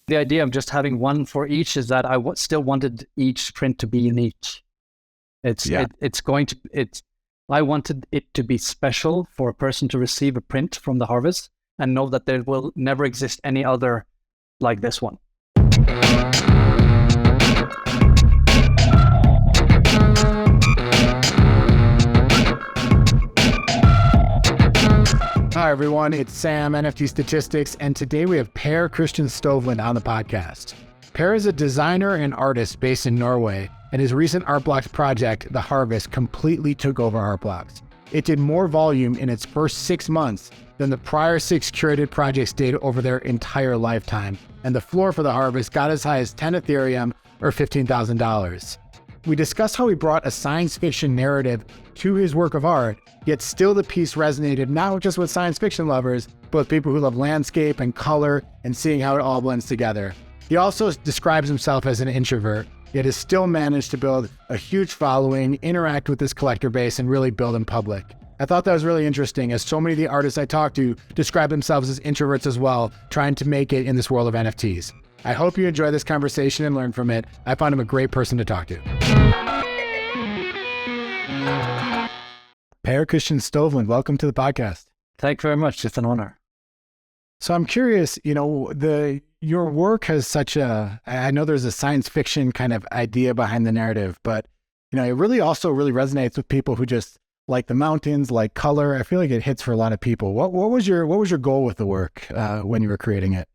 the idea of just having one for each is that I still wanted each print to be unique. I wanted it to be special for a person to receive a print from the harvest and know that there will never exist any other like this one. Hi, everyone. It's Sam, NFT Statistics, and today we have Per Kristian Stoveland on the podcast. Per is a designer and artist based in Norway, and his recent Art Blocks project, The Harvest, completely took over Art Blocks. It did more volume in its first 6 months than the prior 6 curated projects did over their entire lifetime, and the floor for The Harvest got as high as 10 Ethereum or $15,000. We discussed how he brought a science fiction narrative to his work of art, yet still the piece resonated not just with science fiction lovers, but with people who love landscape and color and seeing how it all blends together. He also describes himself as an introvert, yet has still managed to build a huge following, interact with this collector base, and really build in public. I thought that was really interesting, as so many of the artists I talked to describe themselves as introverts as well, trying to make it in this world of NFTs. I hope you enjoy this conversation and learn from it. I found him a great person to talk to. Per Kristian Stoveland, welcome to the podcast. Thank you very much. It's an honor. So I'm curious, your work has I know there's a science fiction kind of idea behind the narrative, but it really resonates with people who just like the mountains, like color. I feel like it hits for a lot of people. What was your goal with the work when you were creating it?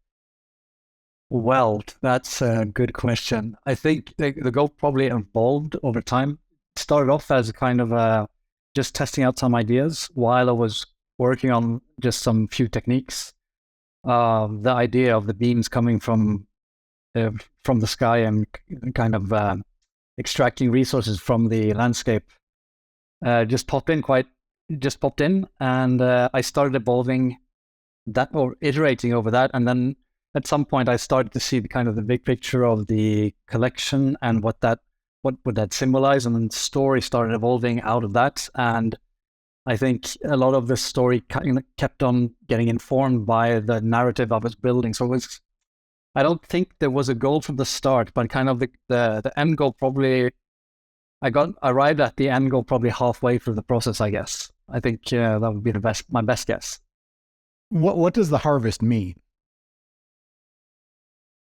Well, that's a good question. I think the goal probably evolved over time. It started off as a kind of just testing out some ideas while I was working on just some few techniques. The idea of the beams coming from the sky and kind of extracting resources from the landscape just popped in, and I started evolving that or iterating over that, and then at some point I started to see the big picture of the collection and what would that symbolize, and then the story started evolving out of that. And I think a lot of the story kept on getting informed by the narrative I was building. So I don't think there was a goal from the start, but kind of the end goal probably, I arrived at the end goal probably halfway through the process, I guess. I think that would be my best guess. What does the harvest mean?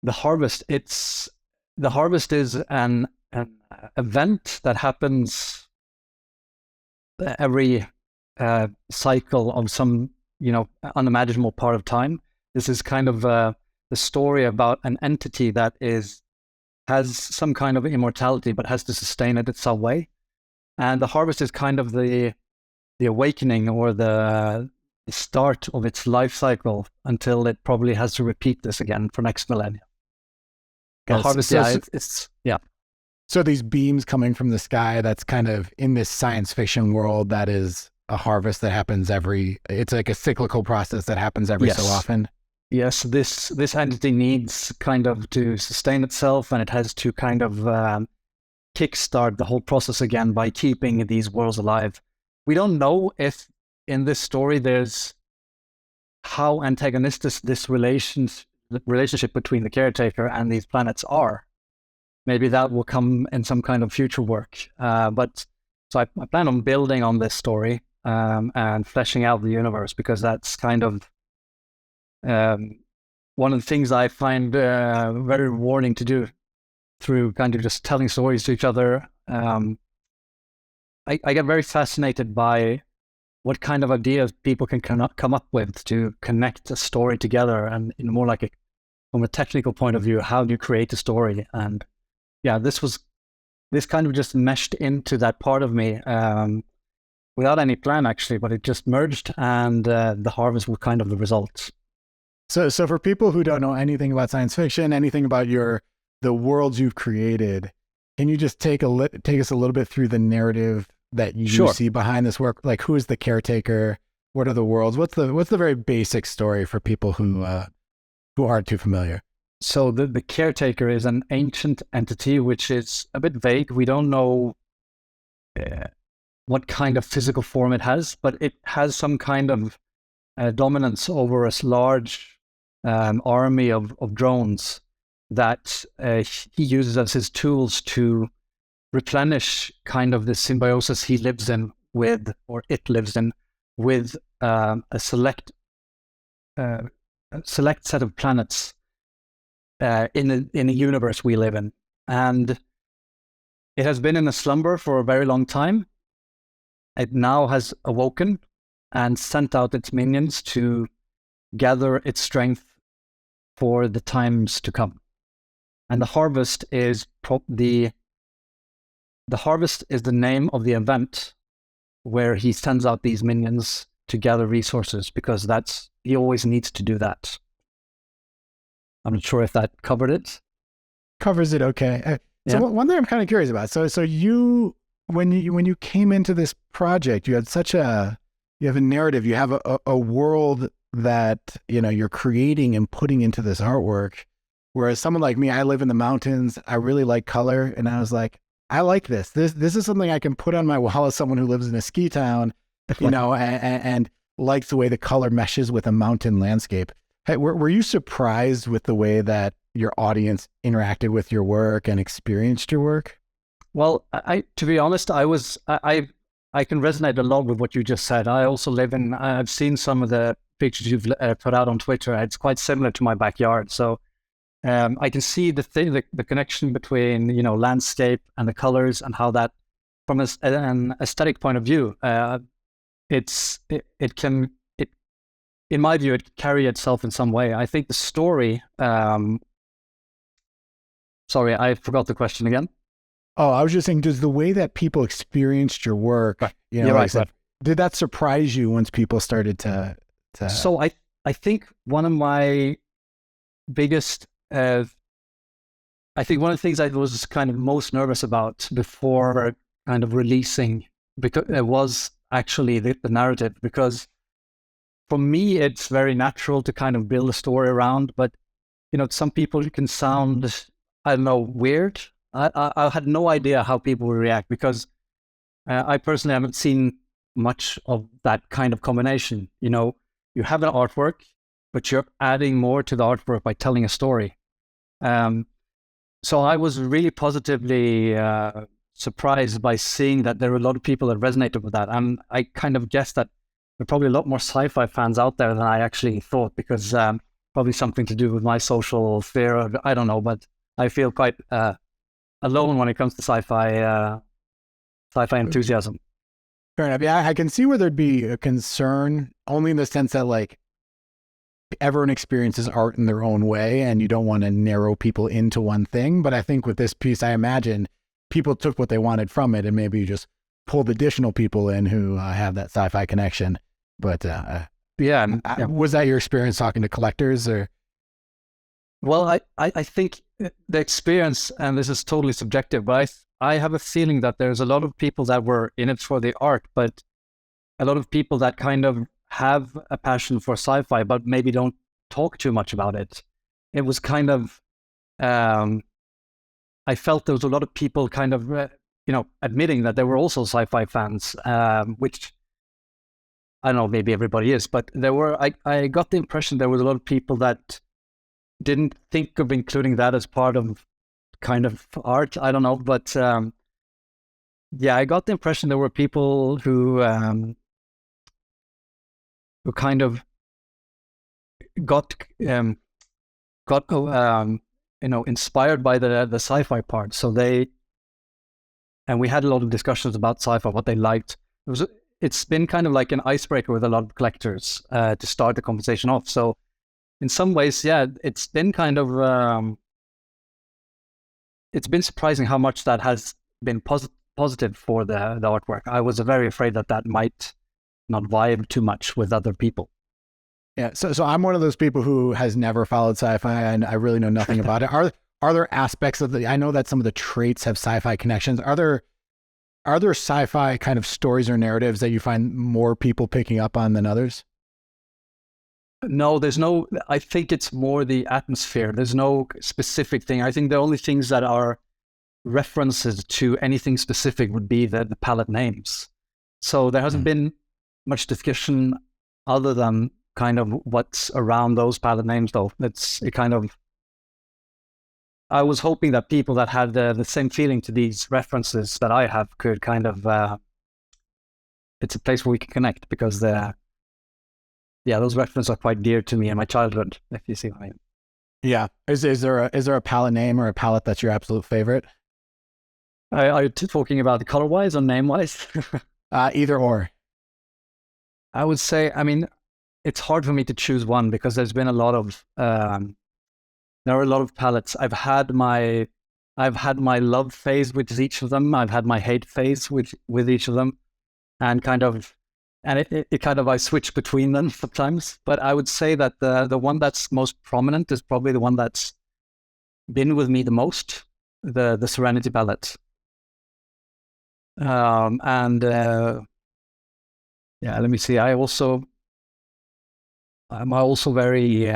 The harvest is an event that happens every cycle of some unimaginable part of time. This is kind of the story about an entity that has some kind of immortality but has to sustain it in some way, and the harvest is kind of the awakening or the start of its life cycle until it probably has to repeat this again for next millennium. The harvest, yeah. So these beams coming from the sky, that's kind of in this science fiction world, that is a harvest that happens it's like a cyclical process that happens every so often. Yes, this entity needs kind of to sustain itself, and it has to kind of kickstart the whole process again by keeping these worlds alive. We don't know if in this story there's how antagonistic this relationship between the caretaker and these planets are. Maybe that will come in some kind of future work. But I plan on building on this story and fleshing out the universe, because that's kind of one of the things I find very rewarding to do through kind of just telling stories to each other. I get very fascinated by what kind of ideas people can come up with to connect a story together, and in more like from a technical point of view, how do you create a story? And yeah, this kind of just meshed into that part of me without any plan actually, but it just merged, and the harvest was kind of the result. So for people who don't know anything about science fiction, anything about the worlds you've created, can you just take us a little bit through the narrative that you see behind this work? Like, who is the caretaker? What are the worlds? What's the very basic story for people who aren't too familiar? So the caretaker is an ancient entity, which is a bit vague. We don't know what kind of physical form it has, but it has some kind of dominance over a large army of drones that he uses as his tools to replenish kind of the symbiosis he lives in with, or it lives in, with a select set of planets in a universe we live in. And it has been in a slumber for a very long time. It now has awoken and sent out its minions to gather its strength for the times to come. And the harvest is the harvest is the name of the event where he sends out these minions to gather resources, because he always needs to do that. I'm not sure if that covered it. Covers it okay. So one thing I'm kind of curious about. So you, when you came into this project, you had you have a narrative, you have a world that, you're creating and putting into this artwork. Whereas someone like me, I live in the mountains. I really like color. And I was like, I like this. This is something I can put on my wall as someone who lives in a ski town, and likes the way the color meshes with a mountain landscape. Hey, were you surprised with the way that your audience interacted with your work and experienced your work? Well, to be honest, I can resonate a lot with what you just said. I also I've seen some of the pictures you've put out on Twitter. It's quite similar to my backyard. So I can see the connection between, landscape and the colors, and how that, from an aesthetic point of view, in my view, it can carry itself in some way. I think the story, sorry, I forgot the question again. Oh, I was just saying, does the way that people experienced your work, did that surprise you once people started to... So I think one of my biggest, I think one of the things I was kind of most nervous about before kind of releasing, because it was actually the narrative, because for me, it's very natural to kind of build a story around, but, some people can sound, I don't know, weird. I had no idea how people would react, because I personally haven't seen much of that kind of combination. You have an artwork, but you're adding more to the artwork by telling a story. So I was really positively surprised by seeing that there were a lot of people that resonated with that. And I kind of guessed that there are probably a lot more sci-fi fans out there than I actually thought, because probably something to do with my social sphere. I don't know, but I feel quite alone when it comes to sci-fi enthusiasm. Fair enough. Yeah, I can see where there'd be a concern, only in the sense that everyone experiences art in their own way, and you don't want to narrow people into one thing. But I think with this piece, I imagine people took what they wanted from it, and maybe you just pulled additional people in who have that sci-fi connection. But was that your experience talking to collectors, or? Well, I think the experience, and this is totally subjective, but I have a feeling that there's a lot of people that were in it for the art, but a lot of people that kind of have a passion for sci-fi, but maybe don't talk too much about it. It was kind of, I felt there was a lot of people kind of, admitting that they were also sci-fi fans, which I don't know, maybe everybody is, but I got the impression there was a lot of people that didn't think of including that as part of kind of art. I don't know, but I got the impression there were people who kind of got inspired by the sci-fi part. So and we had a lot of discussions about sci-fi, what they liked. It's been kind of like an icebreaker with a lot of collectors to start the conversation off. So in some ways, it's been kind of it's been surprising how much that has been positive for the artwork. I was very afraid that might not vibe too much with other people. Yeah, so I'm one of those people who has never followed sci-fi, and I really know nothing about it. Are there aspects of I know that some of the traits have sci-fi connections. Are there sci-fi kind of stories or narratives that you find more people picking up on than others? No, there's no, I think it's more the atmosphere. There's no specific thing. I think the only things that are references to anything specific would be the palette names. So there hasn't been much discussion other than kind of what's around those palette names, though. It kind of, I was hoping that people that had the same feeling to these references that I have could kind of, it's a place where we can connect, because those references are quite dear to me in my childhood, if you see what I mean. Yeah. Is there a palette name or a palette that's your absolute favorite? Are you talking about the color-wise or name-wise? Either or. I would say, I mean, it's hard for me to choose one, because there's been a lot of, there are a lot of palettes. I've had my love phase with each of them. I've had my hate phase with each of them, and it kind of, I switch between them sometimes. But I would say that the one that's most prominent is probably the one that's been with me the most, the Serenity palette. Let me see. I'm also very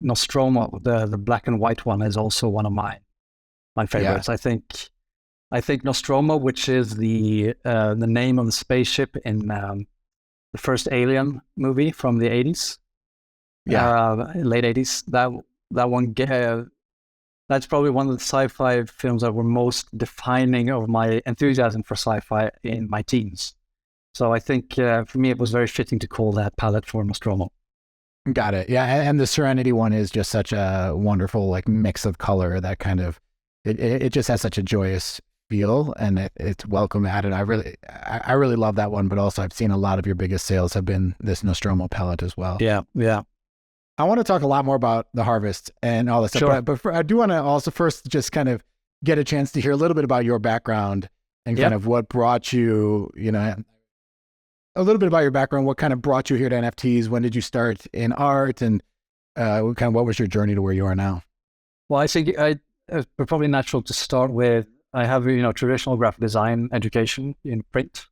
Nostromo. The black and white one is also one of my favorites. Yeah. I think Nostromo, which is the name of the spaceship in the first Alien movie from the 80s, late 80s. That one, that's probably one of the sci-fi films that were most defining of my enthusiasm for sci-fi in my teens. So I think for me, it was very fitting to call that palette for Nostromo. Got it. Yeah, and the Serenity one is just such a wonderful like mix of color. That kind of it just has such a joyous feel, and it's welcome added. I really love that one, but also I've seen a lot of your biggest sales have been this Nostromo palette as well. Yeah. I want to talk a lot more about the harvest and all this stuff, sure. but I do want to also first just kind of get a chance to hear a little bit about your background and kind of what brought you, a little bit about your background, what kind of brought you here to NFTs, when did you start in art, and what was your journey to where you are now? Well, I think it's probably natural to start with, I have, traditional graphic design education in print.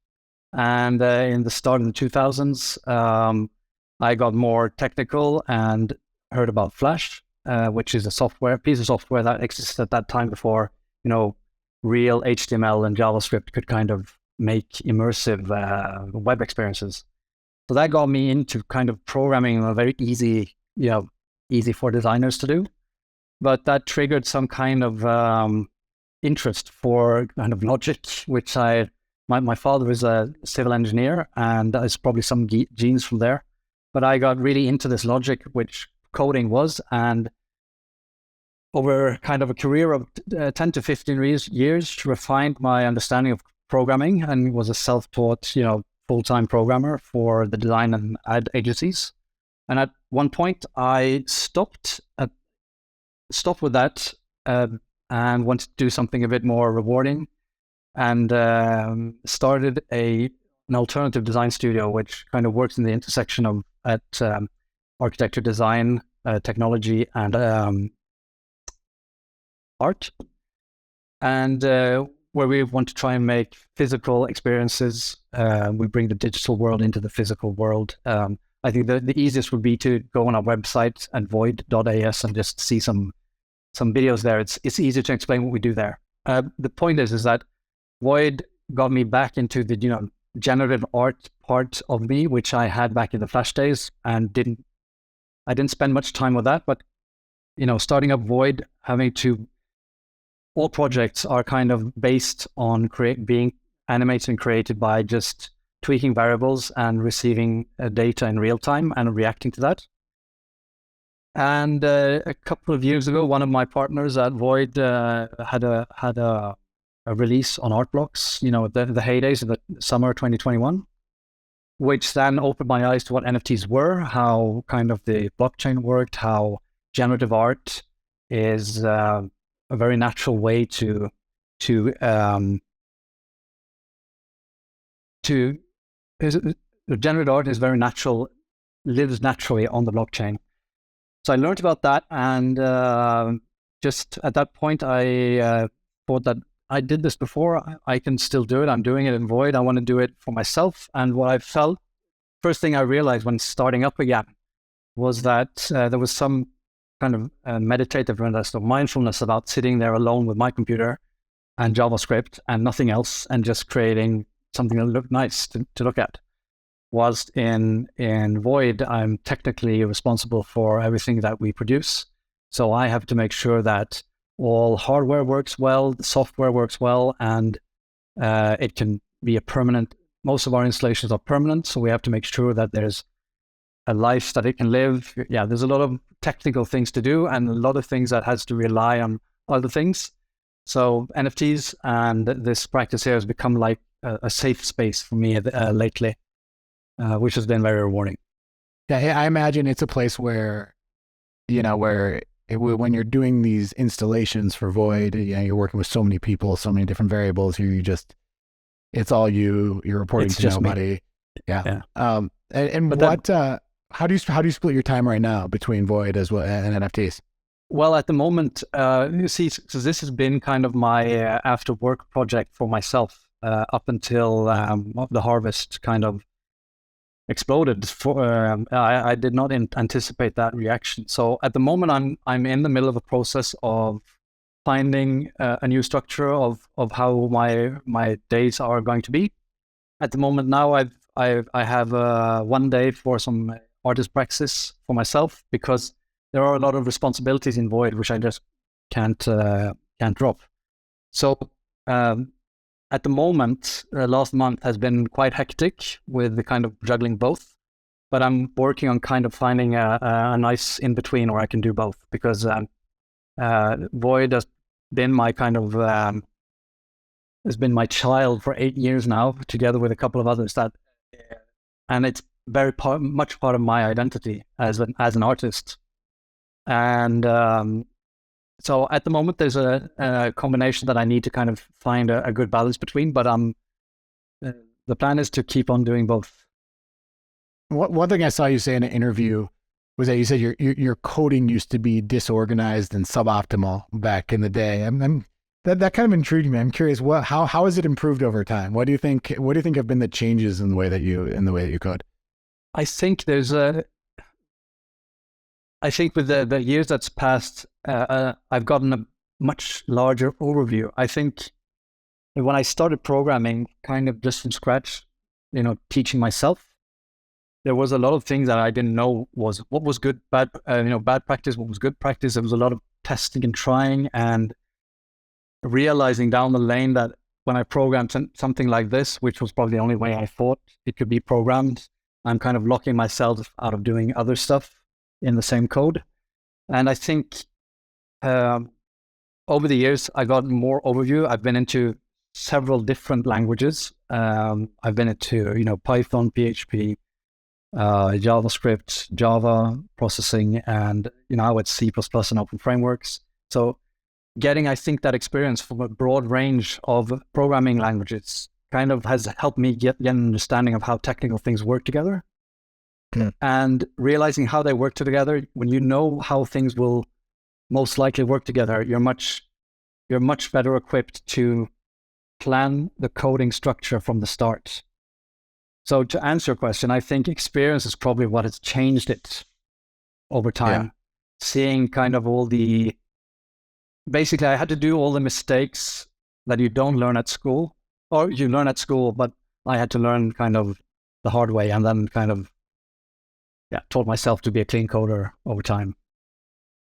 And in the start of the 2000s, I got more technical and heard about Flash, which is a piece of software that existed at that time before, real HTML and JavaScript could kind of make immersive web experiences. So that got me into kind of programming, a very easy for designers to do. But that triggered some kind of interest for kind of logic, which my father is a civil engineer, and there's probably some genes from there. But I got really into this logic, which coding was, and over kind of a career of 10 to 15 years, refined my understanding of programming, and was a self-taught, full-time programmer for the design and ad agencies. And at one point, I stopped with that and wanted to do something a bit more rewarding, and started an alternative design studio, which kind of works in the intersection of architecture, design, technology, and art, and where we want to try and make physical experiences. We bring the digital world into the physical world. I think the easiest would be to go on our website at void.as and just see some videos there. It's easier to explain what we do there. The point is that Void got me back into the generative art part of me, which I had back in the Flash days, and I didn't spend much time with that. But starting up Void, all projects are kind of based on being animated and created by just tweaking variables and receiving data in real time and reacting to that. And a couple of years ago, one of my partners at Void had a release on Art Blocks, the heydays of the summer 2021, which then opened my eyes to what NFTs were, how kind of the blockchain worked, how generative art is a very natural way to generative art is very natural, lives naturally on the blockchain. So I learned about that, and just at that point, I thought that I did this before. I can still do it. I'm doing it in Void. I want to do it for myself. And what I felt, first thing I realized when starting up again, was that there was some kind of meditativeness or mindfulness about sitting there alone with my computer and JavaScript and nothing else, and just creating something that looked nice to look at. Whilst in Void, I'm technically responsible for everything that we produce. So I have to make sure that all hardware works well, the software works well, and it can be a permanent. Most of our installations are permanent, so we have to make sure that there's a life that it can live. Yeah, there's a lot of technical things to do and a lot of things that has to rely on other things. So NFTs and this practice here has become like a safe space for me lately, which has been very rewarding. Yeah, I imagine it's a place where, when you're doing these installations for Void, you're working with so many people, so many different variables. It's all you're reporting It's to just me. nobody. Yeah. Yeah. How do you split your time right now between Void as well and NFTs? Well, at the moment, you see, so this has been kind of my after work project for myself up until the harvest kind of exploded. I did not anticipate that reaction. So at the moment, I'm in the middle of a process of finding a new structure of how my days are going to be. At the moment now, I have 1 day for some artist practice for myself because there are a lot of responsibilities in Void which I just can't drop. So at the moment, last month has been quite hectic with the kind of juggling both. But I'm working on kind of finding a nice in between where I can do both because Void has been my kind of has been my child for 8 years now, together with a couple of others and it's very much part of my identity as an artist. And so at the moment, there's a combination that I need to kind of find a good balance between. But the plan is to keep on doing both. One thing I saw you say in an interview was that you said your coding used to be disorganized and suboptimal back in the day. That kind of intrigued me. I'm curious, how has it improved over time? What do you think have been the changes in the way that you code? I think I think with the years that's passed, I've gotten a much larger overview. I think when I started programming kind of just from scratch, teaching myself, there was a lot of things that I didn't know what was good, bad practice, what was good practice. There was a lot of testing and trying and realizing down the lane that when I programmed something like this, which was probably the only way I thought it could be programmed, I'm kind of locking myself out of doing other stuff in the same code. And I think over the years, I got more overview. I've been into several different languages. I've been into, Python, PHP, JavaScript, Java processing, and, now it's C++ and open frameworks. So getting, I think, that experience from a broad range of programming languages kind of has helped me get an understanding of how technical things work together. And realizing how they work together, when you know how things will most likely work together, you're much better equipped to plan the coding structure from the start. So to answer your question, I think experience is probably what has changed it over time. Yeah. Seeing kind of basically I had to do all the mistakes that you don't learn at school, or you learn at school, but I had to learn kind of the hard way and then kind of taught myself to be a clean coder over time.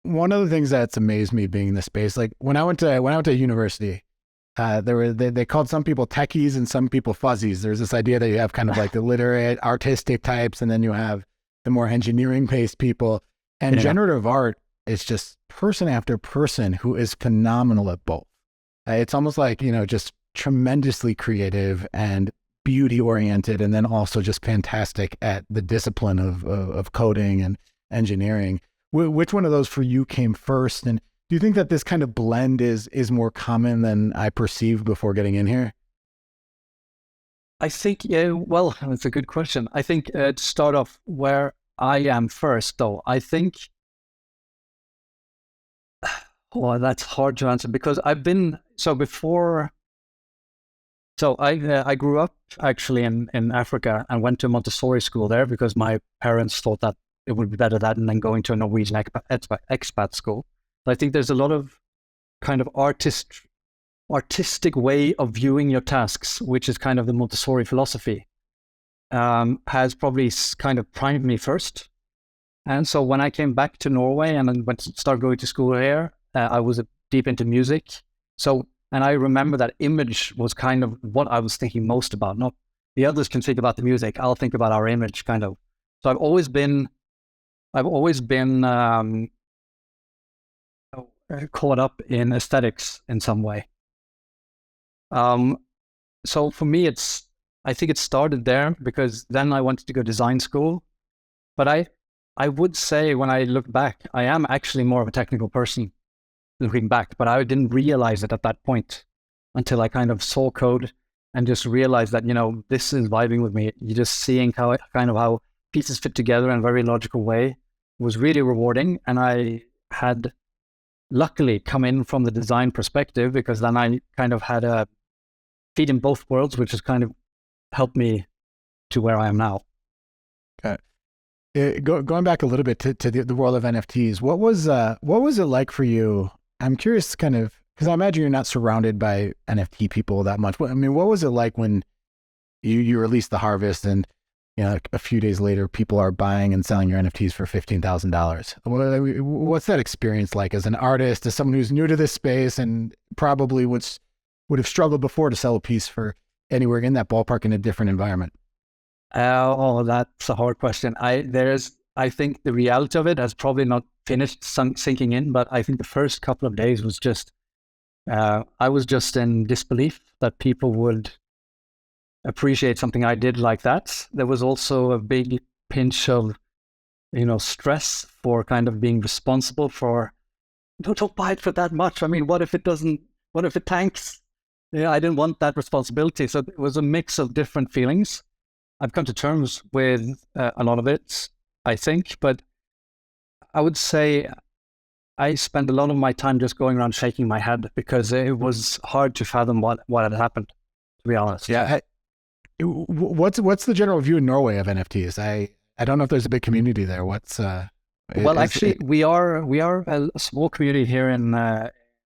One of the things that's amazed me being in this space, like when I went to university, they called some people techies and some people fuzzies. There's this idea that you have kind of like the literate, artistic types, and then you have the more engineering-based people. And generative art is just person after person who is phenomenal at both. It's almost like, just tremendously creative and beauty-oriented, and then also just fantastic at the discipline of coding and engineering. Which one of those for you came first? And do you think that this kind of blend is more common than I perceived before getting in here? I think, well, that's a good question. I think to start off where I am first, though, I think, that's hard to answer because I grew up actually in Africa and went to Montessori school there because my parents thought that it would be better than going to a Norwegian expat school. But I think there's a lot of kind of artistic way of viewing your tasks, which is kind of the Montessori philosophy, has probably kind of primed me first. And so when I came back to Norway and then started going to school here, I was deep into music. So, and I remember that image was kind of what I was thinking most about. Not the others can think about the music. I'll think about our image, kind of. So I've always been caught up in aesthetics in some way. So for me, I think it started there because then I wanted to go design school. But I would say when I look back, I am actually more of a technical person looking back, but I didn't realize it at that point until I kind of saw code and just realized that, this is vibing with me. You're just seeing how pieces fit together in a very logical way was really rewarding. And I had luckily come in from the design perspective because then I kind of had a feet in both worlds, which has kind of helped me to where I am now. Okay. Going back a little bit to the world of NFTs, what was it like for you? I'm curious, kind of, because I imagine you're not surrounded by NFT people that much. I mean, what was it like when you released the Harvest and a few days later people are buying and selling your NFTs for $15,000? What's that experience like as an artist, as someone who's new to this space and probably would have struggled before to sell a piece for anywhere in that ballpark in a different environment? That's a hard question. I think the reality of it has probably not finished sinking in, but I think the first couple of days was just, I was just in disbelief that people would appreciate something I did like that. There was also a big pinch of, stress for kind of being responsible for, don't buy it for that much. I mean, what if it tanks? Yeah, I didn't want that responsibility. So it was a mix of different feelings. I've come to terms with a lot of it, I think, but I would say I spent a lot of my time just going around shaking my head because it was hard to fathom what had happened, to be honest. Yeah. What's the general view in Norway of NFTs? I don't know if there's a big community there. Actually, we are a small community here in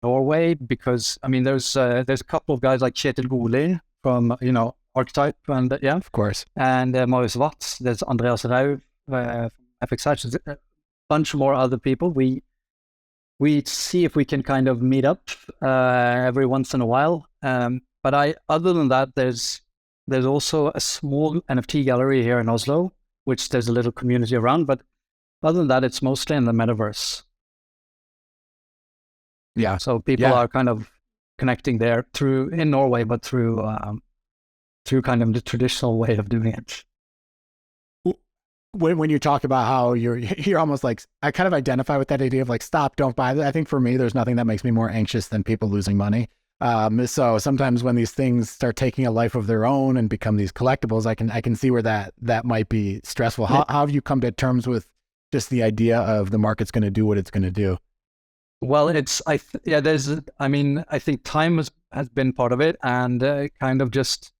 Norway because there's a couple of guys like Kjetil Goli from Archetype and of course, and Marius Watts. There's Andreas Rau from FXH. There's a bunch more other people. We see if we can kind of meet up every once in a while. But other than that, there's also a small NFT gallery here in Oslo, which there's a little community around. But other than that, it's mostly in the metaverse. Yeah. So people are kind of connecting there in Norway, but through kind of the traditional way of doing it. When you talk about how you're almost like, I kind of identify with that idea of like, stop, don't buy that. I think for me, there's nothing that makes me more anxious than people losing money. So sometimes when these things start taking a life of their own and become these collectibles, I can see where that might be stressful. How have you come to terms with just the idea of the market's going to do what it's going to do? Well, I think time has been part of it, and kind of just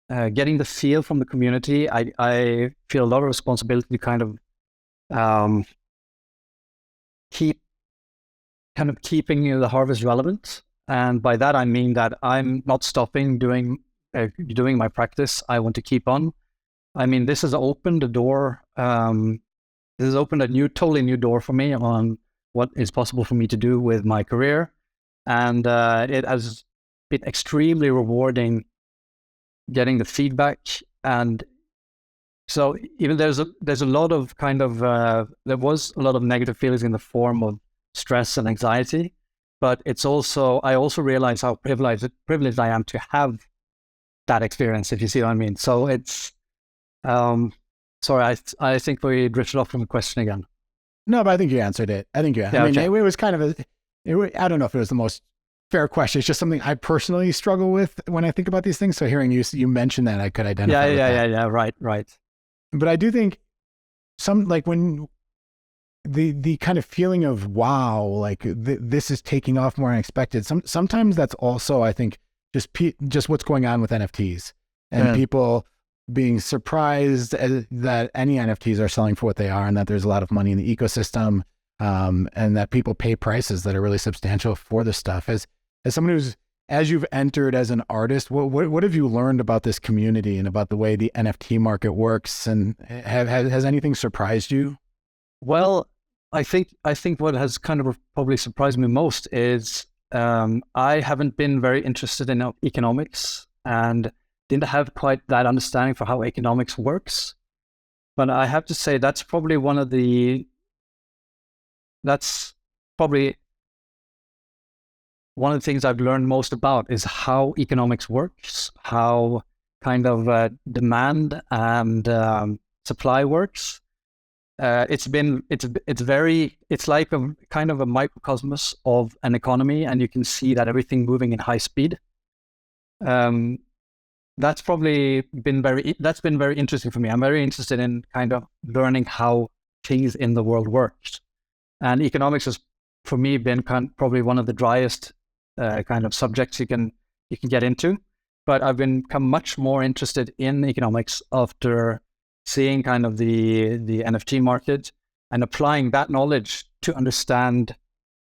getting the feel from the community. I feel a lot of responsibility to kind of keeping the Harvest relevant, and by that I mean that I'm not stopping doing my practice. I want to keep on. This has opened a door. This has opened a totally new door for me on what is possible for me to do with my career. And it has been extremely rewarding getting the feedback. And so even there's a lot of kind of, there was a lot of negative feelings in the form of stress and anxiety, but I also realize how privileged I am to have that experience, if you see what I mean. So it's, sorry, I think we drifted off from the question again. No, but I think you answered it. It was kind of I don't know if it was the most fair question. It's just something I personally struggle with when I think about these things. So hearing you mention that, I could identify with that. Yeah. Right. But I do think when the kind of feeling of, wow, like this is taking off more than expected. Sometimes that's also, I think, just what's going on with NFTs and people being surprised that any NFTs are selling for what they are, and that there's a lot of money in the ecosystem, and that people pay prices that are really substantial for this stuff. As someone as you've entered as an artist, what have you learned about this community and about the way the NFT market works? And has anything surprised you? Well, I think what has kind of probably surprised me most is I haven't been very interested in economics and didn't have quite that understanding for how economics works. But I have to say that's probably that's probably one of the things I've learned most about is how economics works, how kind of demand and supply works. It's like a kind of a microcosmos of an economy, and you can see that everything moving in high speed. That's been very interesting for me. I'm very interested in kind of learning how things in the world works, and economics has for me been probably one of the driest kind of subjects you can get into. But I've become much more interested in economics after seeing kind of the NFT market and applying that knowledge to understand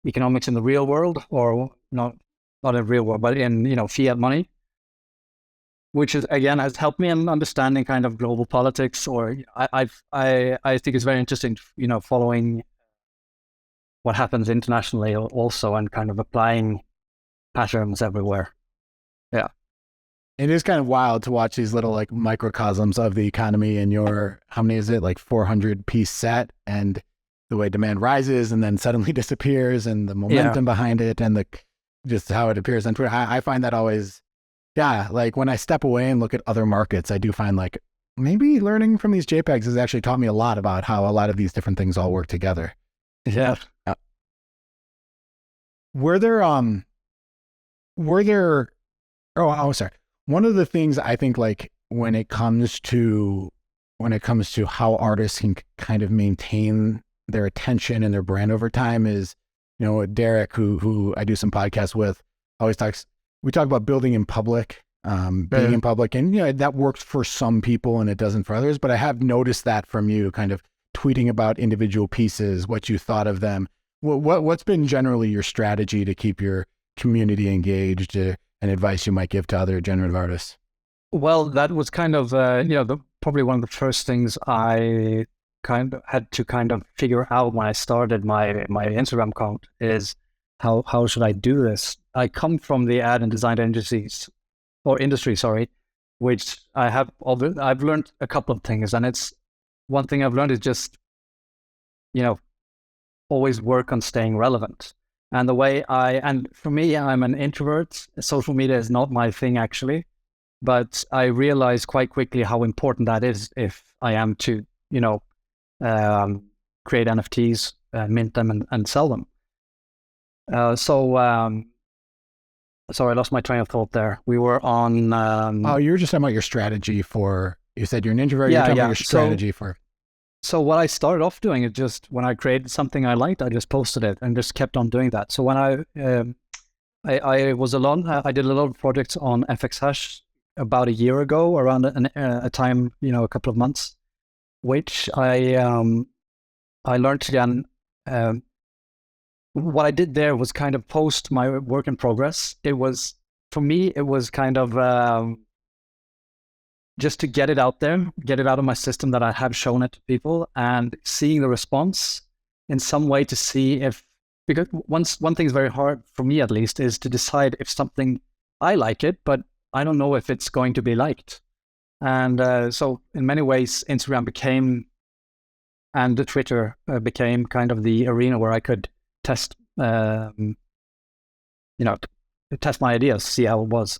economics in the real world, or not in the real world, but in fiat money, which is again has helped me in understanding kind of global politics. Or I think it's very interesting, following what happens internationally also, and kind of applying patterns everywhere. Yeah. It is kind of wild to watch these little like microcosms of the economy in your, how many is it, like 400 piece set, and the way demand rises and then suddenly disappears, and the momentum behind it, and just how it appears on Twitter. I find that always, like when I step away and look at other markets, I do find like maybe learning from these JPEGs has actually taught me a lot about how a lot of these different things all work together. Yeah. Were there, sorry. One of the things I think, like when it comes to how artists can kind of maintain their attention and their brand over time is, Derek, who I do some podcasts with, we talk about building in public, being in public, and that works for some people and it doesn't for others. But I have noticed that from you, kind of tweeting about individual pieces, what you thought of them. What's been generally your strategy to keep your community engaged, and advice you might give to other generative artists? Well, that was kind of probably one of the first things I kind of had to kind of figure out when I started my Instagram account is how should I do this? I come from the ad and design industry, which I've learned a couple of things, and it's one thing I've learned is just always work on staying relevant. And for me, I'm an introvert. Social media is not my thing actually, but I realized quite quickly how important that is if I am to, create NFTs, mint them and sell them. Sorry, I lost my train of thought there. We were on. You were just talking about your strategy for. You said you're an introvert. You're talking about your strategy for. So what I started off doing is just when I created something I liked, I just posted it and just kept on doing that. So when I was alone, I did a lot of projects on FX Hash about a year ago, around a time, a couple of months, which I learned again. What I did there was kind of post my work in progress. For me, it was kind of just to get it out there, get it out of my system that I have shown it to people, and seeing the response in some way to see because one thing is very hard for me, at least, is to decide if something, I like it, but I don't know if it's going to be liked. And so in many ways, Instagram and the Twitter became kind of the arena where I could test, test my ideas, see how it was.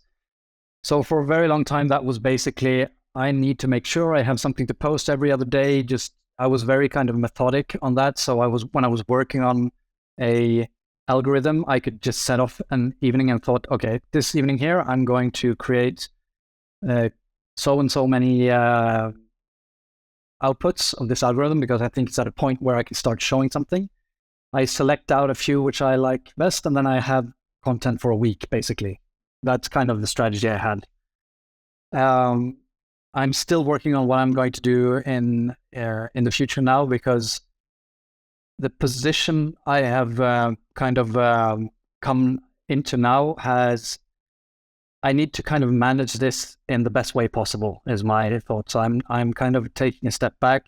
So for a very long time, that was basically, I need to make sure I have something to post every other day. I was very kind of methodic on that. So when I was working on a algorithm, I could just set off an evening and thought, okay, this evening here, I'm going to create so and so many outputs of this algorithm, because I think it's at a point where I can start showing something. I select out a few which I like best, and then I have content for a week, basically. That's kind of the strategy I had. I'm still working on what I'm going to do in the future now, because the position I have come into now I need to kind of manage this in the best way possible, is my thought. So I'm kind of taking a step back,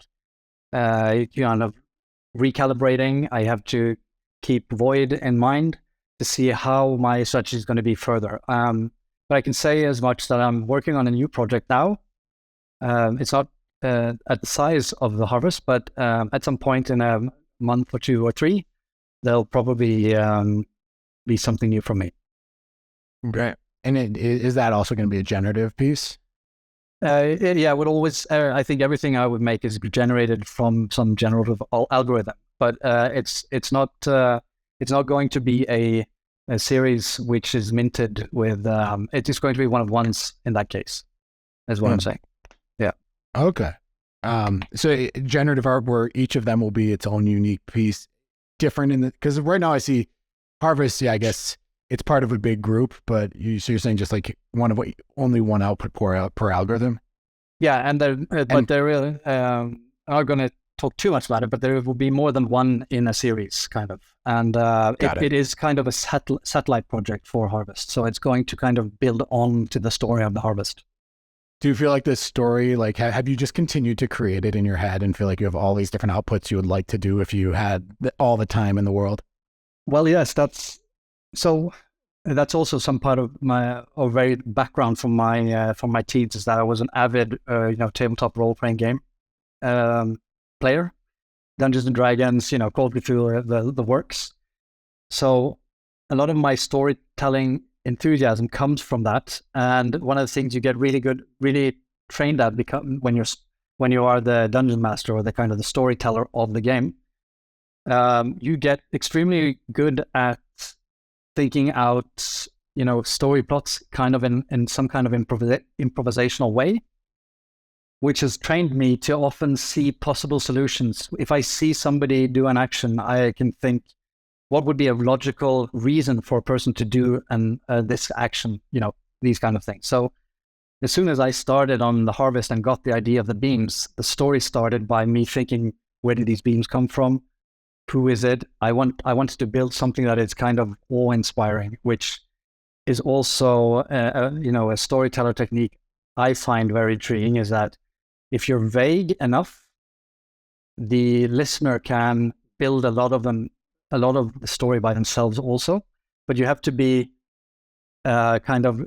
kind of recalibrating. I have to keep Void in mind, to see how my strategy is going to be further. But I can say as much that I'm working on a new project now. It's not at the size of the harvest, but at some point in a month or 2 or 3, there'll probably be something new from me. Right. And is that also going to be a generative piece? Yeah, it would always. I think everything I would make is generated from some generative algorithm, but it's not going to be a series which is minted with. It is going to be one of ones in that case, is what I'm saying. Yeah. Okay. So generative art, where each of them will be its own unique piece, different in the, because right now I see Harvest. Yeah, I guess it's part of a big group, but so you're saying just like only one output per algorithm. Yeah, and but they're really not going to talk too much about it, but there will be more than one in a series, kind of, and it is kind of a satellite project for Harvest, so it's going to kind of build on to the story of the Harvest. Do you feel like this story, like, have you just continued to create it in your head and feel like you have all these different outputs you would like to do if you had all the time in the world? Well, yes, that's also some part of my very background from my teens, is that I was an avid tabletop role playing game player, Dungeons and Dragons, Call of Duty, the works. So a lot of my storytelling enthusiasm comes from that, and one of the things you get really trained at when you are the dungeon master or the kind of the storyteller of the game, you get extremely good at thinking out story plots kind of in some kind of improvisational way, which has trained me to often see possible solutions. If I see somebody do an action, I can think, what would be a logical reason for a person to do this action, these kind of things. So as soon as I started on the Harvest and got the idea of the beams, the story started by me thinking, where did these beams come from? Who is it? I wanted to build something that is kind of awe-inspiring, which is also a storyteller technique I find very intriguing, is that if you're vague enough, the listener can build a lot of the story by themselves also, but you have to be kind of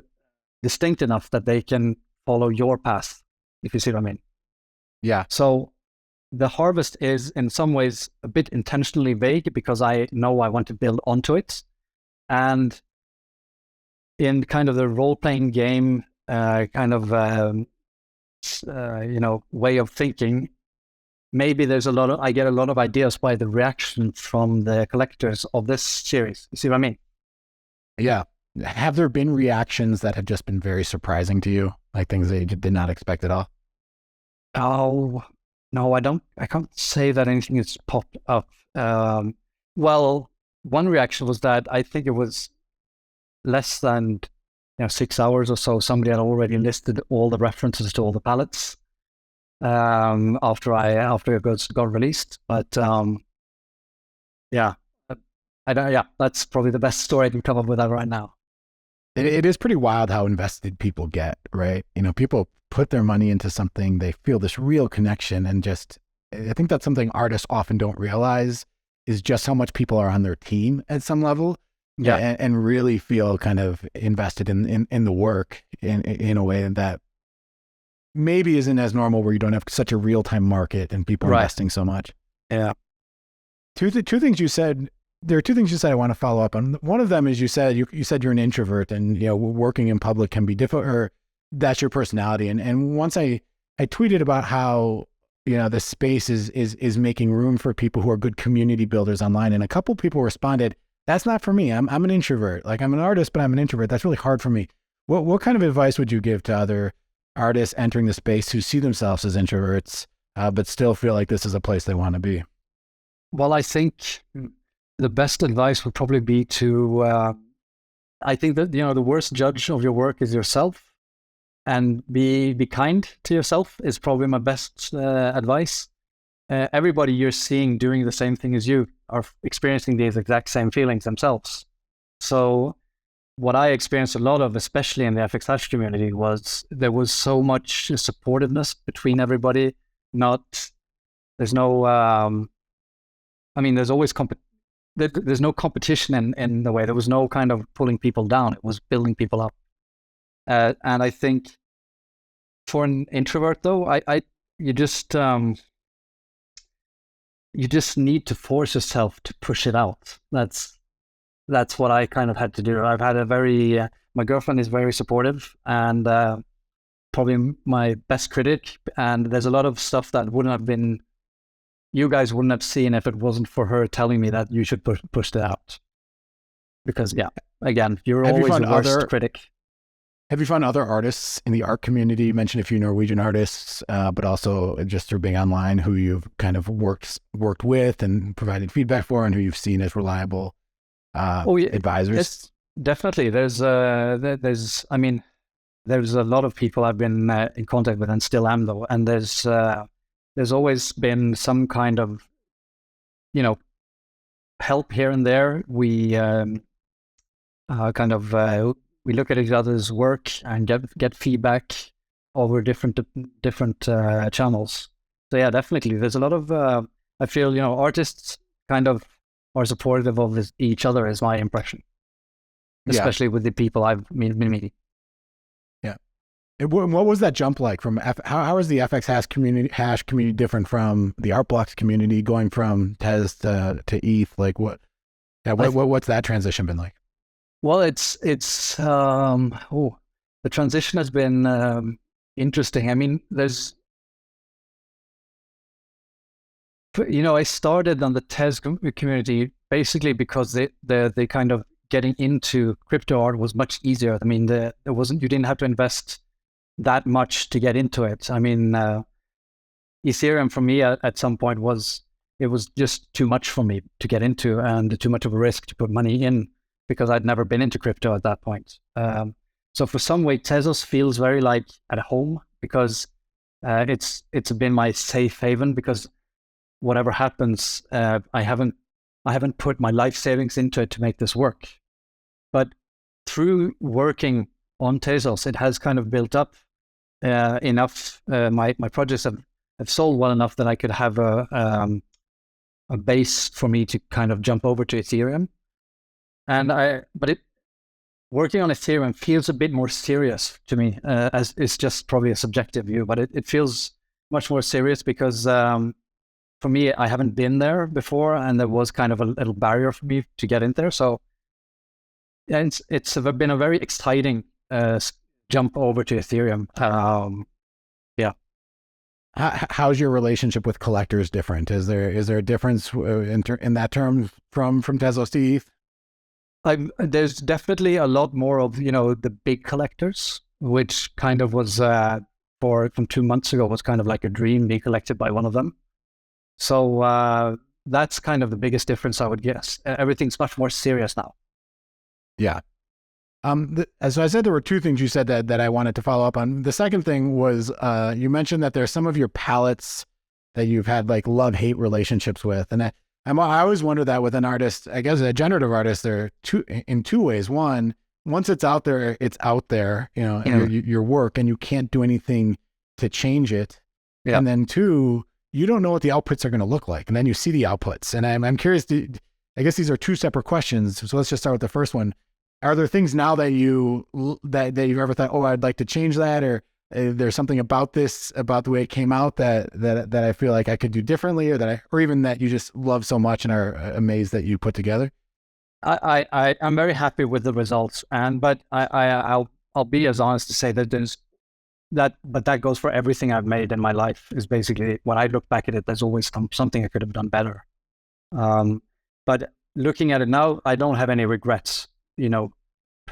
distinct enough that they can follow your path, if you see what I mean. Yeah. So the Harvest is in some ways a bit intentionally vague because I know I want to build onto it. And in kind of the role-playing game way of thinking, maybe I get a lot of ideas by the reaction from the collectors of this series. You see what I mean? Yeah. Have there been reactions that have just been very surprising to you, like things that you did not expect at all? Oh, no, I can't say that anything has popped up. Well, one reaction was that I think it was less than 6 hours or so, somebody had already listed all the references to all the palettes after it got released. But that's probably the best story I can come up with that right now. It is pretty wild how invested people get, right? People put their money into something, they feel this real connection, and I think that's something artists often don't realize, is just how much people are on their team at some level. Yeah. And really feel kind of invested in the work in a way that maybe isn't as normal, where you don't have such a real-time market and people are investing so much. Yeah. Two things you said. There are two things you said I want to follow up on. One of them is you said you're an introvert, and working in public can be difficult, or that's your personality. And once I tweeted about how the space is making room for people who are good community builders online, and a couple people responded, "That's not for me. I'm an introvert. Like, I'm an artist, but I'm an introvert. That's really hard for me." What kind of advice would you give to other artists entering the space who see themselves as introverts, but still feel like this is a place they want to be? Well, I think the best advice would probably be to, I think that, the worst judge of your work is yourself, and be kind to yourself is probably my best advice. Everybody you're seeing doing the same thing as you are experiencing these exact same feelings themselves. So what I experienced a lot of, especially in the FX community, was there was so much supportiveness between everybody. There's no, there's always there's no competition in the way. There was no kind of pulling people down. It was building people up. And I think for an introvert, though, you just need to force yourself to push it out. That's what I kind of had to do. I've had a very my girlfriend is very supportive and probably my best critic. And there's a lot of stuff that wouldn't have been, you guys wouldn't have seen if it wasn't for her telling me that you should push it out. Because again, you're always the worst critic. Have you found other artists in the art community? You mentioned a few Norwegian artists, but also just through being online, who you've kind of worked with and provided feedback for, and who you've seen as reliable advisors? Yes, definitely. There's a lot of people I've been in contact with and still am, though. And there's always been some kind of, help here and there. We we look at each other's work and get feedback over different channels. So yeah, definitely. There's a lot of I feel artists kind of are supportive of each other, is my impression, especially with the people I've been meeting. Yeah. What was that jump like from how is the FX hash community different from the Art Blocks community, going from Tez to ETH? Like what's that transition been like? Well, the transition has been interesting. I mean, I started on the Tez community basically because they kind of getting into crypto art was much easier. I mean, you didn't have to invest that much to get into it. I mean, Ethereum for me at some point was just too much for me to get into and too much of a risk to put money in, because I'd never been into crypto at that point. So for some way, Tezos feels very like at home, because it's been my safe haven, because whatever happens, I haven't put my life savings into it to make this work. But through working on Tezos, it has kind of built up enough. My projects have sold well enough that I could have a base for me to kind of jump over to Ethereum. But working on Ethereum feels a bit more serious to me, as it's just probably a subjective view, but it feels much more serious because for me, I haven't been there before, and there was kind of a little barrier for me to get in there. So it's been a very exciting jump over to Ethereum. How's your relationship with collectors different? Is there a difference in that term from Tezos to ETH? There's definitely a lot more of the big collectors, which kind of was from 2 months ago was kind of like a dream being collected by one of them. So that's kind of the biggest difference, I would guess. Everything's much more serious now. Yeah. As I said, there were two things you said that I wanted to follow up on. The second thing was you mentioned that there's some of your palettes that you've had like love-hate relationships with, and I always wonder that with an artist. I guess a generative artist, there are two ways. One, once it's out there, it's out there. Your work, and you can't do anything to change it. Yeah. And then two, you don't know what the outputs are going to look like, and then you see the outputs. And I'm curious. I guess these are two separate questions. So let's just start with the first one. Are there things now that you've ever thought, oh, I'd like to change that, or there's something about the way it came out that I feel like I could do differently, or even that you just love so much and are amazed that you put together? I'm very happy with the results, but I'll be as honest to say that but that goes for everything I've made in my life. Is basically when I look back at it, there's always something I could have done better. But looking at it now, I don't have any regrets,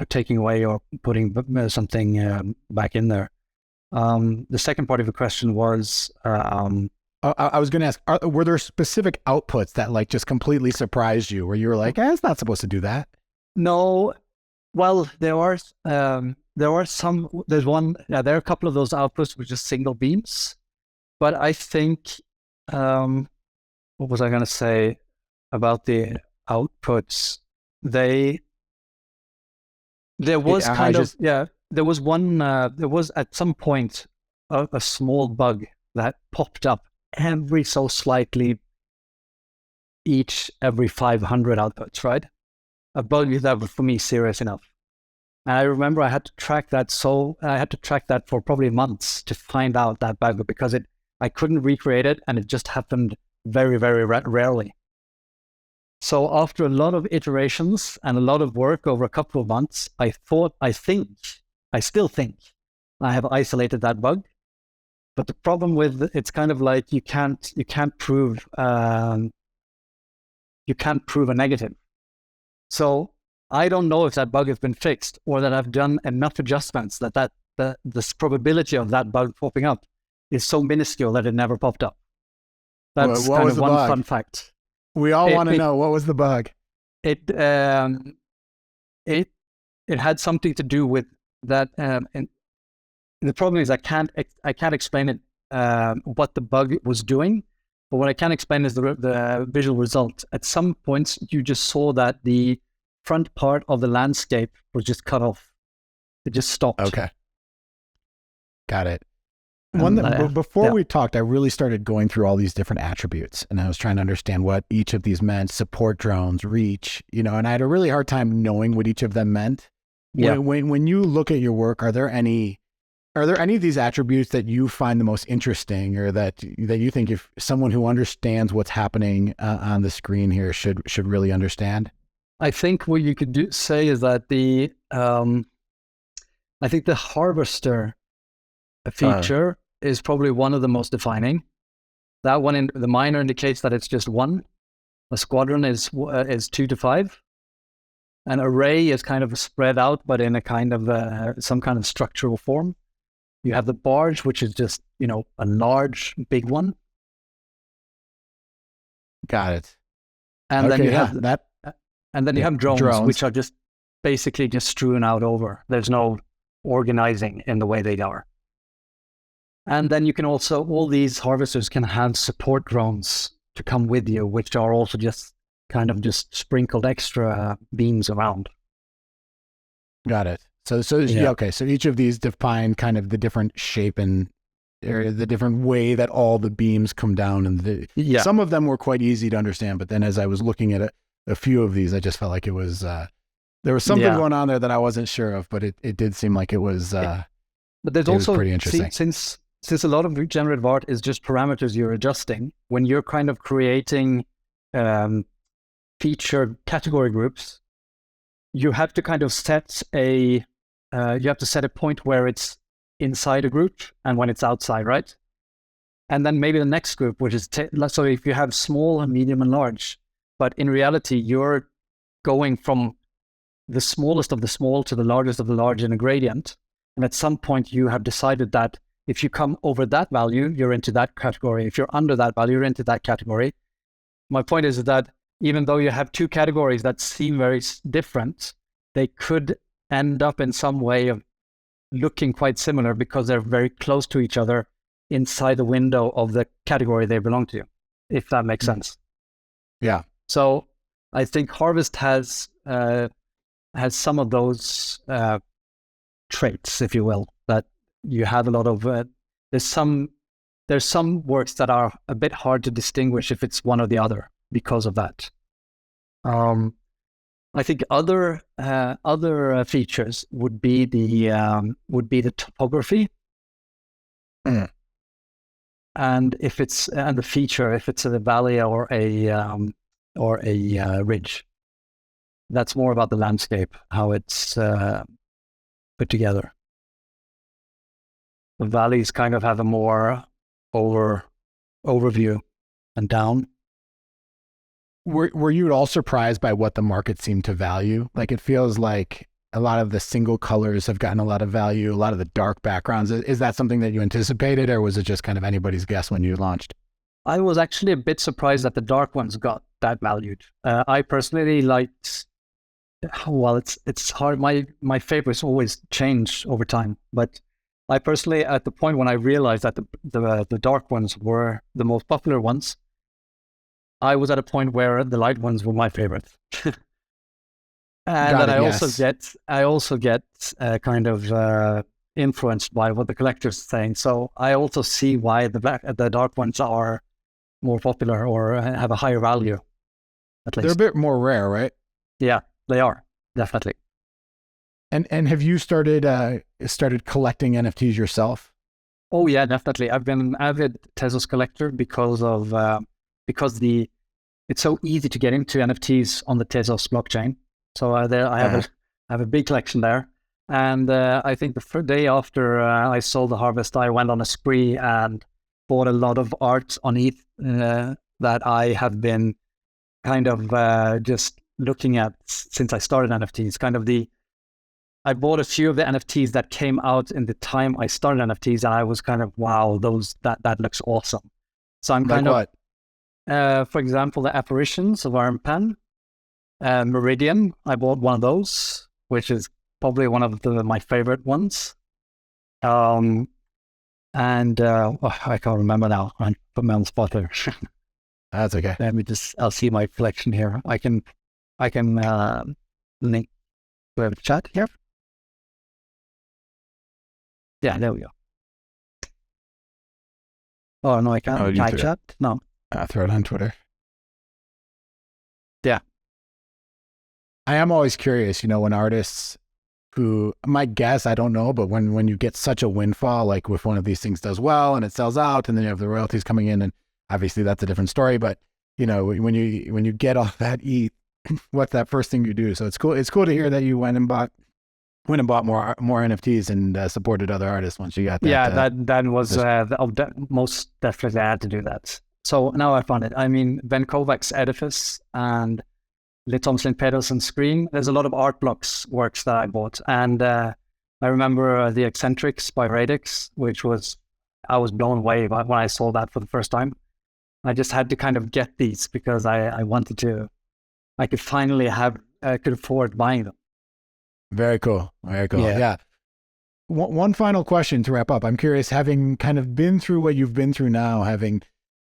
taking away or putting something back in there. The second part of the question was, I was going to ask, were there specific outputs that like just completely surprised you, where you were like, it's not supposed to do that? No. Well, there are some. There's one. Yeah, there are a couple of those outputs with just single beams, but I think, what was I going to say about the outputs? There was there was one. There was at some point a small bug that popped up every so slightly every 500 outputs, right? A bug that was for me serious enough. And I remember I had to track that. So I had to track that for probably months to find out that bug because I couldn't recreate it, and it just happened very, very rarely. So after a lot of iterations and a lot of work over a couple of months, I still think I have isolated that bug. But the problem with it's kind of like you can't prove a negative. So I don't know if that bug has been fixed or that I've done enough adjustments that this probability of that bug popping up is so minuscule that it never popped up. That's what kind was of the one bug? fun fact. We all want to know, what was the bug? It had something to do with that. And the problem is I can't explain it what the bug was doing, but what I can explain is the visual result. At some points, you just saw that the front part of the landscape was just cut off. It just stopped. Okay, got it. Before we talked, I really started going through all these different attributes, and I was trying to understand what each of these meant: support drones, reach, and I had a really hard time knowing what each of them meant. Yeah. When you look at your work, are there any of these attributes that you find the most interesting, or that you think if someone who understands what's happening on the screen here should really understand? I think what you could say is that I think the harvester feature is probably one of the most defining. That one in the minor indicates that it's just one. A squadron is 2 to 5. An array is kind of spread out, but in a kind of some kind of structural form. You have the barge, which is just a large, big one. Got it. And then you have that. And then you have drones, which are just basically just strewn out over. There's no organizing in the way they are. And then you can also, all these harvesters can have support drones to come with you, which are also just kind of just sprinkled extra beams around. Got it. So yeah. Okay. So each of these define kind of the different shape and the different way that all the beams come down. And some of them were quite easy to understand, but then as I was looking at a few of these, I just felt like it was, there was something going on there that I wasn't sure of, but it did seem like it was, but there's also pretty interesting. Since a lot of generative art is just parameters you're adjusting, when you're kind of creating feature category groups, you have to kind of set a point where it's inside a group and when it's outside, right? And then maybe the next group, which is so if you have small, medium, and large, but in reality, you're going from the smallest of the small to the largest of the large in a gradient. And at some point, you have decided that if you come over that value, you're into that category. If you're under that value, you're into that category. My point is that even though you have two categories that seem very different, they could end up in some way of looking quite similar because they're very close to each other inside the window of the category they belong to, if that makes sense. Yeah. So I think Harvest has some of those traits, if you will, that you have a lot of. There's some works that are a bit hard to distinguish if it's one or the other because of that. I think other features would be the topography, and if it's the feature, if it's a valley or a ridge, that's more about the landscape, how it's put together. The valleys kind of have a more overview and down. Were you at all surprised by what the market seemed to value? Like, it feels like a lot of the single colors have gotten a lot of value, a lot of the dark backgrounds. Is that something that you anticipated, or was it just kind of anybody's guess when you launched? I was actually a bit surprised that the dark ones got that valued. I personally liked, well, it's hard. My favorites always change over time, but I personally, at the point when I realized that the dark ones were the most popular ones, I was at a point where the light ones were my favorite. And then I also get kind of influenced by what the collectors are saying. So I also see why the dark ones are more popular or have a higher value. at They're a least. bit more rare, right? Yeah, they are, definitely. And have you started collecting NFTs yourself? Oh yeah, definitely. I've been an avid Tezos collector because it's so easy to get into NFTs on the Tezos blockchain. So there I have Uh, I have a big collection there. And I think the day after I sold the harvest, I went on a spree and bought a lot of art on ETH that I have been kind of just looking at since I started NFTs. I bought a few of the NFTs that came out in the time I started NFTs, and I was kind of, wow, that looks awesome. So I'm like kind of, what? for example, the apparitions of Iron Pen, Meridian. I bought one of those, which is probably one of my favorite ones. Um, and I can't remember now. I put me on the spot there. That's okay. I'll see my collection here. I can link the chat here. Yeah, there we go. Oh, no, I can't. Oh, Can I chat? No. I'll throw it on Twitter. Yeah. I am always curious, when artists who, my guess, I don't know, but when you get such a windfall, like if one of these things does well and it sells out and then you have the royalties coming in, and obviously that's a different story, but when you get all that ETH, what's that first thing you do? So it's cool. It's cool to hear that you went and bought more NFTs and supported other artists once you got that. Yeah, that was most definitely I had to do that. So now I found it. I mean, Ben Kovac's Edifice and Lee Thompson Pedersen's Scream. There's a lot of art blocks works that I bought, and I remember the Eccentrics by Radix, I was blown away by when I saw that for the first time. I just had to kind of get these because I wanted to. I could finally could afford buying them. Very cool. Very cool. Yeah. One final question to wrap up. I'm curious, having kind of been through what you've been through now, having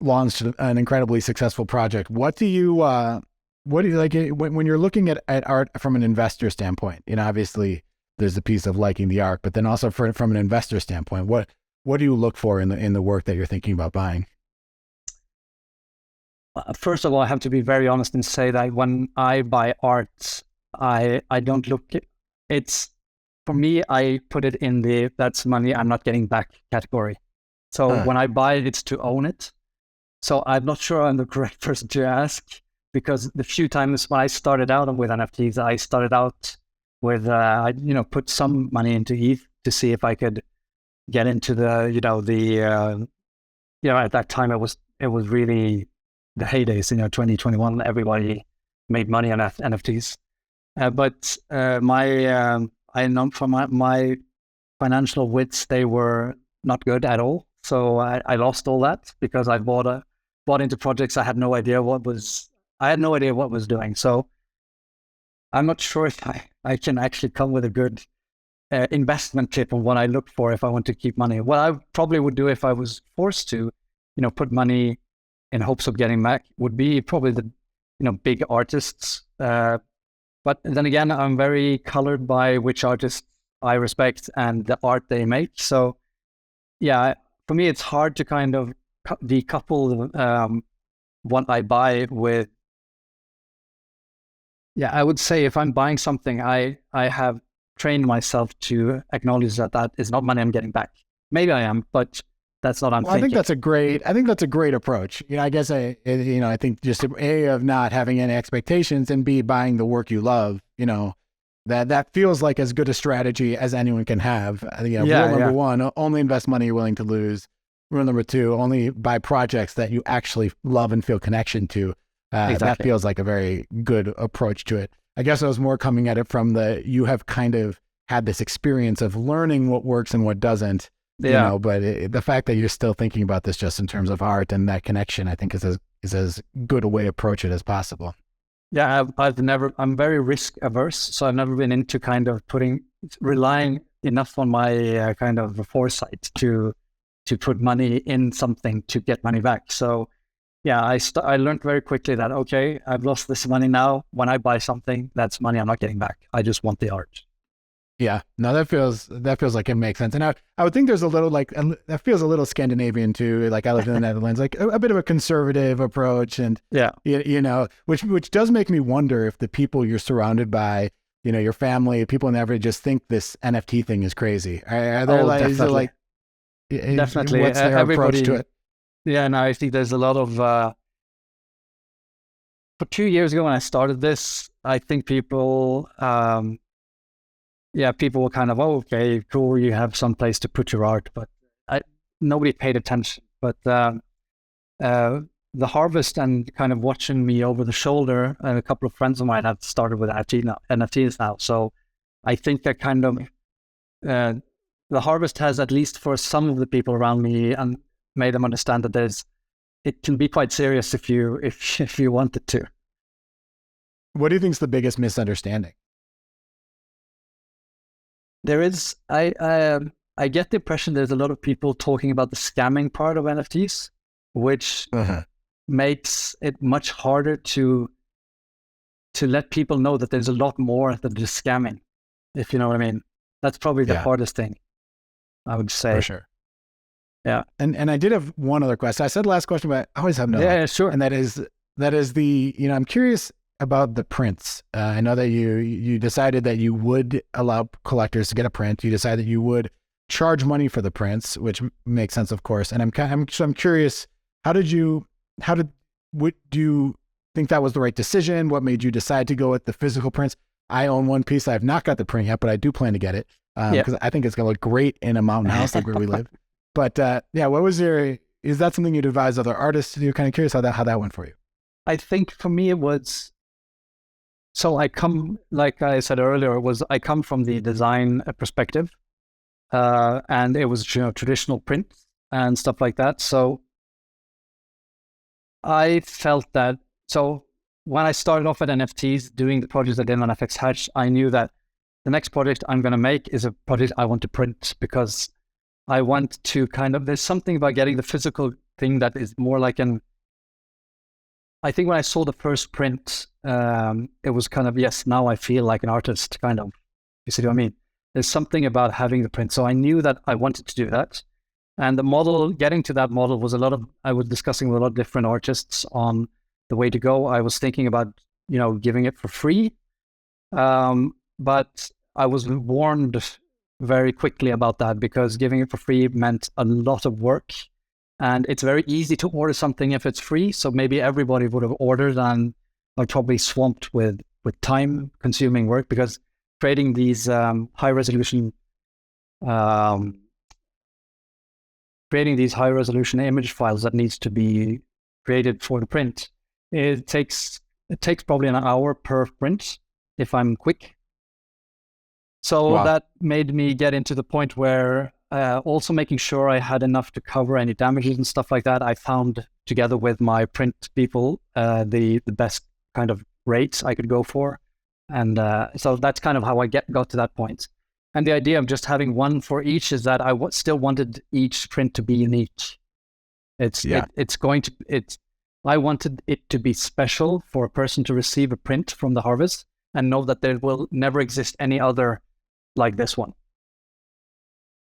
launched an incredibly successful project, what do you like when you're looking at art from an investor standpoint? Obviously there's a piece of liking the art, but then also from an investor standpoint, what do you look for in the work that you're thinking about buying? First of all, I have to be very honest and say that when I buy art, I don't look. It's for me. I put it in that's money I'm not getting back category. So when I buy it, it's to own it. So I'm not sure I'm the correct person to ask, because the few times when I started out with NFTs, I started out with I put some money into ETH to see if I could get into at that time it was really the heydays, 2021, everybody made money on NFTs. But I know from my financial wits, they were not good at all. So I lost all that because I bought into projects I had no idea what was doing. So I'm not sure if I can actually come with a good investment tip on what I look for if I want to keep money. What I probably would do if I was forced to, put money in hopes of getting back would be probably the, big artists. But then again, I'm very colored by which artists I respect and the art they make. So yeah, for me, it's hard to kind of decouple what I buy with. Yeah, I would say if I'm buying something, I have trained myself to acknowledge that is not money I'm getting back. Maybe I am, but that's not I'm thinking. I think that's a great approach. I guess I think just A, of not having any expectations, and B, buying the work you love, that feels like as good a strategy as anyone can have. Rule number one, only invest money you're willing to lose. Rule number two, only buy projects that you actually love and feel connection to. Exactly. That feels like a very good approach to it. I guess I was more coming at it from you have kind of had this experience of learning what works and what doesn't. Yeah. But the fact that you're still thinking about this just in terms of art and that connection, I think is as good a way to approach it as possible. Yeah, I'm very risk averse, so I've never been into kind of relying enough on my kind of foresight to put money in something to get money back. So yeah, I learned very quickly that, okay, I've lost this money now. When I buy something, that's money I'm not getting back. I just want the art. Yeah, no, that feels like it makes sense. And I would think there's a little like, and that feels a little Scandinavian too. Like I lived in the Netherlands, like a bit of a conservative approach. And, Yeah. you know, which does make me wonder if the people you're surrounded by, you know, your family, people in Everett just think this NFT thing is crazy. Are they like, Definitely. is it like, Definitely. what's their approach to it? Yeah, no, I think there's a lot of, for 2 years ago when I started this, I think people, people were kind of, oh, okay, cool, you have some place to put your art, but nobody paid attention. But the harvest and kind of watching me over the shoulder, and a couple of friends of mine have started with NFTs now. So I think that kind of, the harvest has, at least for some of the people around me, and made them understand that it can be quite serious if you want it to. What do you think is the biggest misunderstanding? There is, I get the impression there's a lot of people talking about the scamming part of NFTs, which makes it much harder to let people know that there's a lot more than just scamming, if you know what I mean. That's probably the hardest thing, I would say. For sure. Yeah. And I did have one other question. I said last question, but I always have another. Yeah, sure. And that is the, you know, I'm curious about the prints. I know that you decided that you would allow collectors to get a print. You decided that you would charge money for the prints, which makes sense, of course. And I'm curious, would you think that was the right decision? What made you decide to go with the physical prints? I own one piece. I have not got the print yet, but I do plan to get it because I think it's going to look great in a mountain house like where we live. But is that something you'd advise other artists to do? Kind of curious how that went for you. I think for me it was, so like I said earlier, I come from the design perspective, and it was, you know, traditional print and stuff like that. So I felt that, so when I started off at NFTs doing the projects I did on FX Hatch, I knew that the next project I'm going to make is a project I want to print, because I want to there's something about getting the physical thing that is more like I think when I saw the first print, it was kind of, yes, now I feel like an artist, kind of. You see what I mean? There's something about having the print. So I knew that I wanted to do that. And the model, getting to that model was I was discussing with a lot of different artists on the way to go. I was thinking about, you know, giving it for free. But I was warned very quickly about that, because giving it for free meant a lot of work. And it's very easy to order something if it's free. So maybe everybody would have ordered, and are probably swamped with time-consuming work, because creating these high-resolution image files that needs to be created for the print, it takes probably an hour per print if I'm quick. So that made me get into the point where also making sure I had enough to cover any damages and stuff like that. I found, together with my print people, the best kind of rates I could go for. And so that's kind of how I got to that point. And the idea of just having one for each is that I still wanted each print to be unique. I wanted it to be special for a person to receive a print from the harvest and know that there will never exist any other like this one.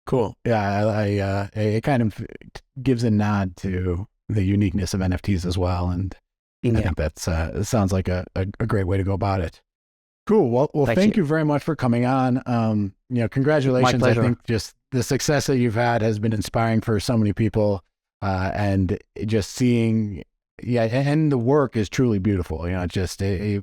Cool. Yeah, it kind of gives a nod to the uniqueness of NFTs as well, and I think that's sounds like a great way to go about it. Cool. Well, thank you very much for coming on. You know, congratulations. My pleasure. I think just the success that you've had has been inspiring for so many people, and just seeing, and the work is truly beautiful. You know, just I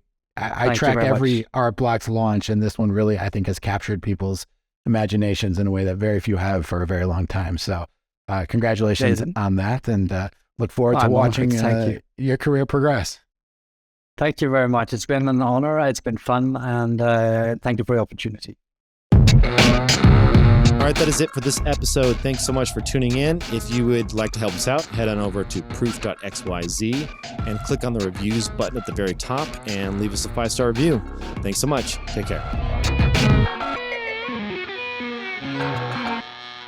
track every Art Blocks launch, and this one really, I think, has captured people's imaginations in a way that very few have for a very long time. So congratulations on that, and look forward to watching your career progress. Thank you very much. It's been an honor. It's been fun, and thank you for the opportunity. All right, that is it for this episode. Thanks so much for tuning in. If you would like to help us out, head on over to proof.xyz and click on the reviews button at the very top and leave us a 5-star review. Thanks so much. Take care.